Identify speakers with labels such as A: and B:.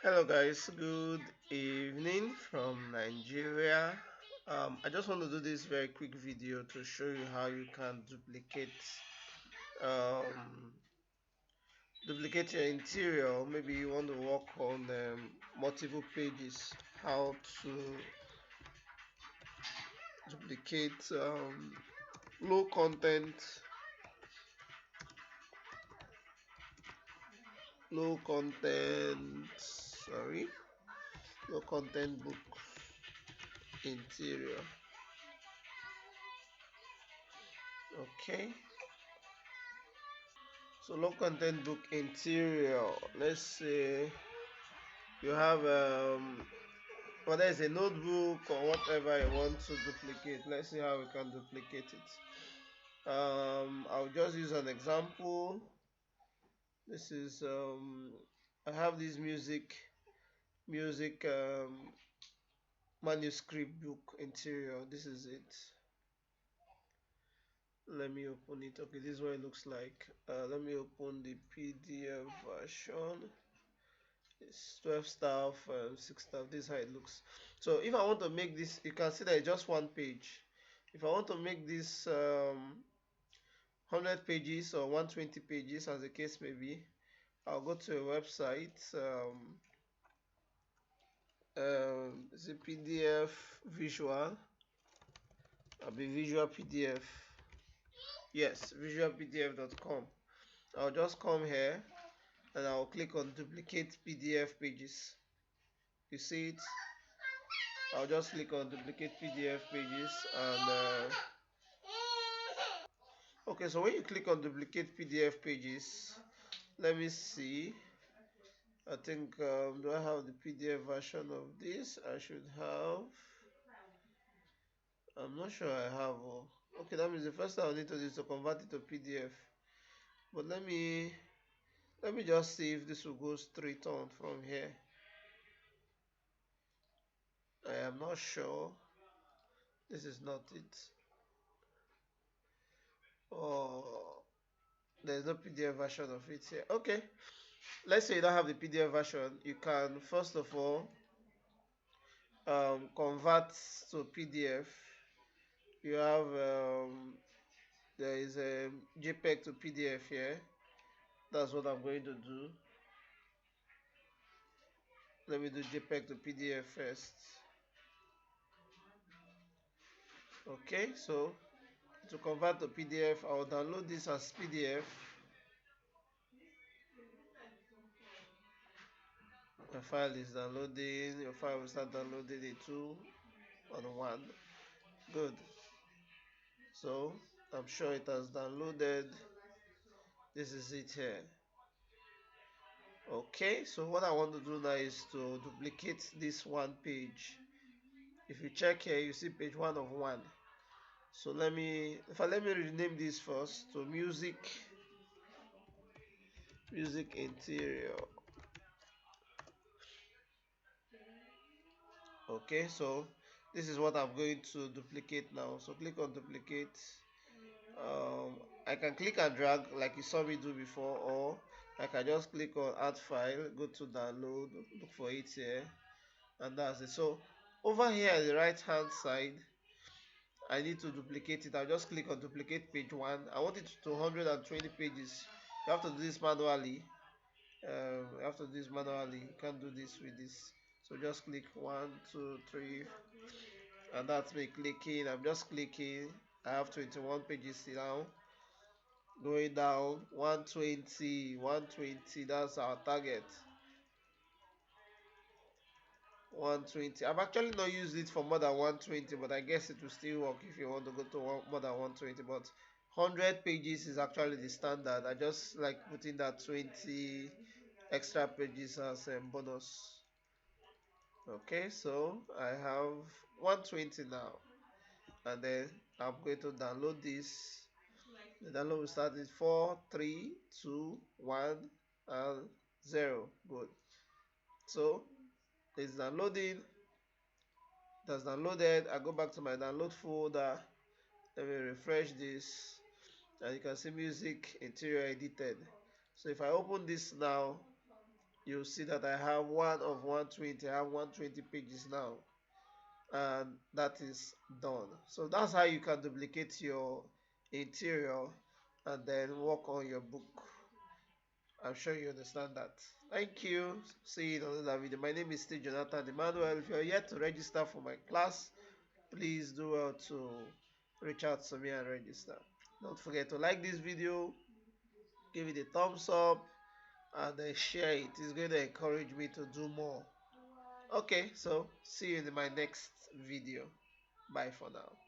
A: Hello guys, good evening from Nigeria. I just want to do this very quick video to show you how you can um, duplicate your interior. Maybe you want to work on multiple pages. How to duplicate low content, low content. Sorry, low content book interior. Okay. So low content book interior. Let's say you have whether it's a notebook or whatever you want to duplicate. Let's see how we can duplicate it. I'll just use an example. This is I have this music manuscript book interior. This is it. Let me open it. Okay, this is what it looks like. Let me open the PDF version. It's 12 staff, 6 staff. This is how it looks. So if I want to make this, you can see that it's just one page. If I want to make this 100 pages or 120 pages, as the case may be, I'll go to a website. It's a PDF visual. I'll be visual PDF. Yes, visualpdf.com. I'll just come here and I'll click on duplicate PDF pages. You see it? I'll just click on duplicate PDF pages and okay, so when you click on duplicate PDF pages, let me see. I think do I have the PDF version of this? I should have. I'm not sure I have. Oh. Okay, that means the first thing I need to do is to convert it to PDF. But let me just see if this will go straight on from here. I am not sure. This is not it. Oh, there's no PDF version of it here. Okay, let's say you don't have the PDF version. You can first of all convert to PDF. You have there is a JPEG to PDF here. That's what I'm going to do. Let me do JPEG to PDF first. Okay, so to convert to PDF, I'll download this as PDF. My file is downloading. Your file will start downloading in 2 on 1. Good. So I'm sure it has downloaded. This is it here. Okay, so what I want to do now is to duplicate this one page. If you check here, you see page 1 of 1. So let me rename this first to music interior. Okay, so this is what I'm going to duplicate now. So click on duplicate. I can click and drag like you saw me do before, or I can just click on add file, go to download, look for it here, and that's it. So over here at the right hand side, I need to duplicate it. I'll just click on duplicate page 1. I want it to 120 pages. You have to do this manually. You can't do this with this. So just click 1, 2, 3, and that's me clicking. I'm just clicking. I have 21 pages now. Going down 120, 120. That's our target. 120. I've actually not used it for more than 120, but I guess it will still work if you want to go to more than 120. But 100 pages is actually the standard. I just like putting that 20 extra pages as a bonus. Okay, so I have 120 now, and then I'm going to download this. The download will start with 4, 3, 2, 1, and 0. Good. So it's downloading. That's downloaded. I go back to my download folder. Let me refresh this, and you can see music interior edited. So if I open this now, you'll see that I have one of 120. I have 120 pages now, and that is done. So that's how you can duplicate your interior and then work on your book. I'm sure you understand that. Thank you. See you in another video. My name is Steve Jonathan Emmanuel. If you're yet to register for my class, please do well to reach out to me and register. Don't forget to like this video, give it a thumbs up, and then share it. It's going to encourage me to do more. Okay, so see you in my next video. Bye for now.